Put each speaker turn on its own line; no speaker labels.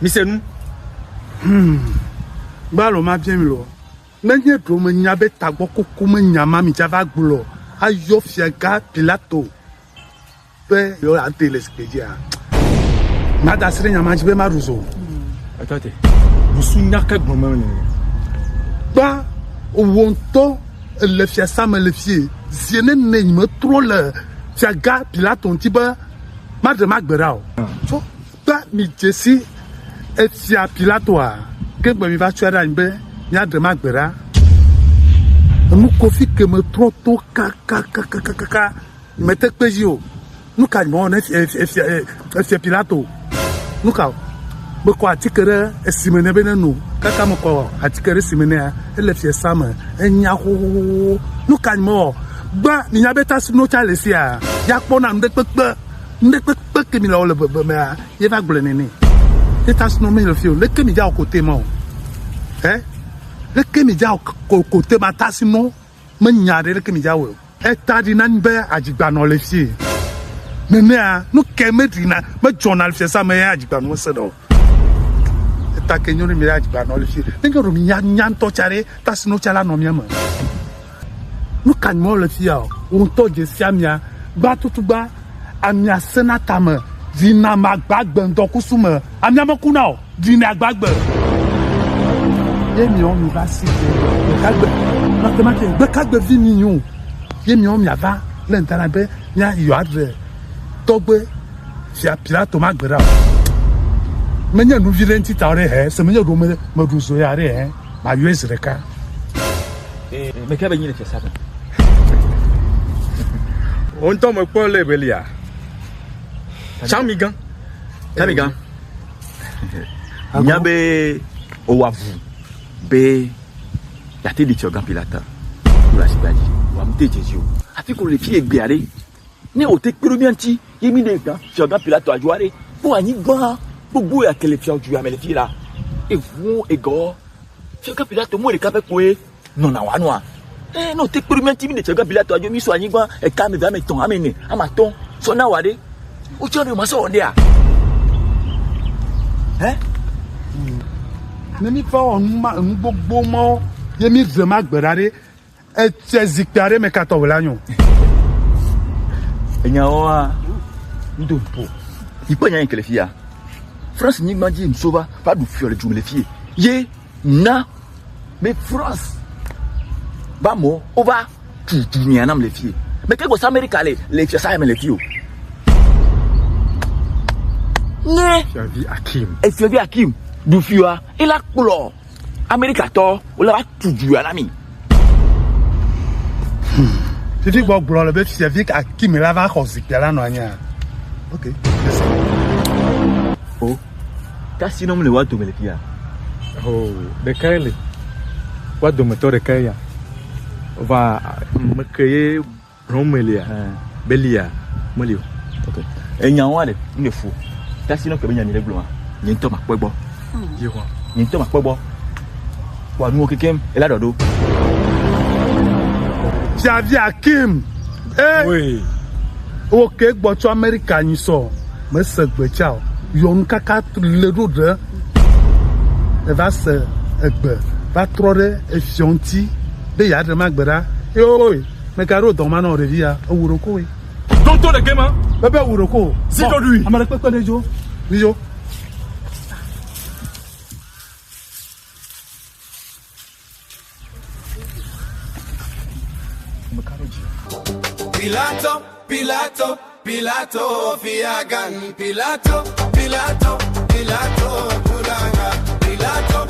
Monsieur nous.
Balo ma bien lo. Nenye do me nyabe tagbo koko me nyama mi java gbulo. Ayo fiaga Pilato. Pe yo la telespedia. Nada sire nyama jibe maruzo.
Attendez. Vous souvenez que vous
Ba wonto le fia sam le fie. Ziene ne me trop le fiaga Pilato ntiba ma de magbera o. So ba mi jesi e fia Pilato a. Que me va tuer à be ya de magbera. Nous confie que me trop tôt ka me te pejio. Nous ka mo ne fia Pilato. Nous ka be ko atikere esimene be nenu kaka mo ko atikere simene a ele fie sama enya ho nous ka mo ba ni nya beta sino cha le sia ya kpona ndekpekpe ke mi lo le be me a ye va gble nene eta sino me le fie le ke mi ja côté mo le ke mi ja côté ma ta sino me nyare le ke mi ja wo eta di nan be ajigba no le fie nene a no ke me dina me journal fie sama ya ajigba no se do ta ke nyori mi ajigba no le fie nge ro mi nya to chare ta sino chala no mi ama no kan mo le fie o to je siamia ba tutuba amia senata me dina magbagbe ndo kusuma amia makuna o dina agbagbe ye mi on mi va si kagbe matemate be kagbe vi mi yun ye mi on mi ava le ntarabe nya yo adre togbe fia Pilato magbera menya nu vilenti tare he se menya do me ruzo ya re he ma US reka
mais que venir faire ça. On tombe pour le belia. Chamigan. Nyabe owavu be la télé tiogan Pilata. La sibadi. Wa mte Jésus. Afi ko le fie gbeare. Ne o te perumianti yemi de kan tiogan Pilata ajuare. Pour ani gba gbogbo ya kele fi oju amele fi la. E fun ego. Tiogan Pilata mo le ka pe ko e non na wa no a. No te perumianti mi de tiogan Pilata ajo mi so ani gba e ka me va me ton amene amaton so na wa de. O ti o ma so onde a.
Nemi fa on gbogbo mo yemi zema gberare e te zikare me kato wlanyo
enya wa ndo po ipo nya nkele fia France ni mandi msova pa du fiole du le fie ye na mais France ba mo over tu ni anam le fie mais que go America le fie ça me le fie ne Fiavi Hakim du fiwa il a couleur America to o la tu du alami
tu dis bon le be Fiavi Hakim la va khosikela no anya OK
oh ta sinom le watu me le fia
oh de kaile wa do motore kaya va me créer romelia belia molio
OK enya wa de ne fou ta sinom ke benya ni le glo ni to ma pegbo ni to ma pegbo wa nu okekem e la dodo
Fiavi Hakim
oui
OK gbo to America ni so me segbe chao yon kaka le rodre e va se egbe va trore e fionti de ya de magbera yo me karo don ma no revia owuroko we
donc to le game
bebe owuroko
si to lui
amale pepe de jo ni jo
Pilato, Pilato, Pilato, Fiagan, Pilato, Pilato, Pilato, Pulaga, Pilato.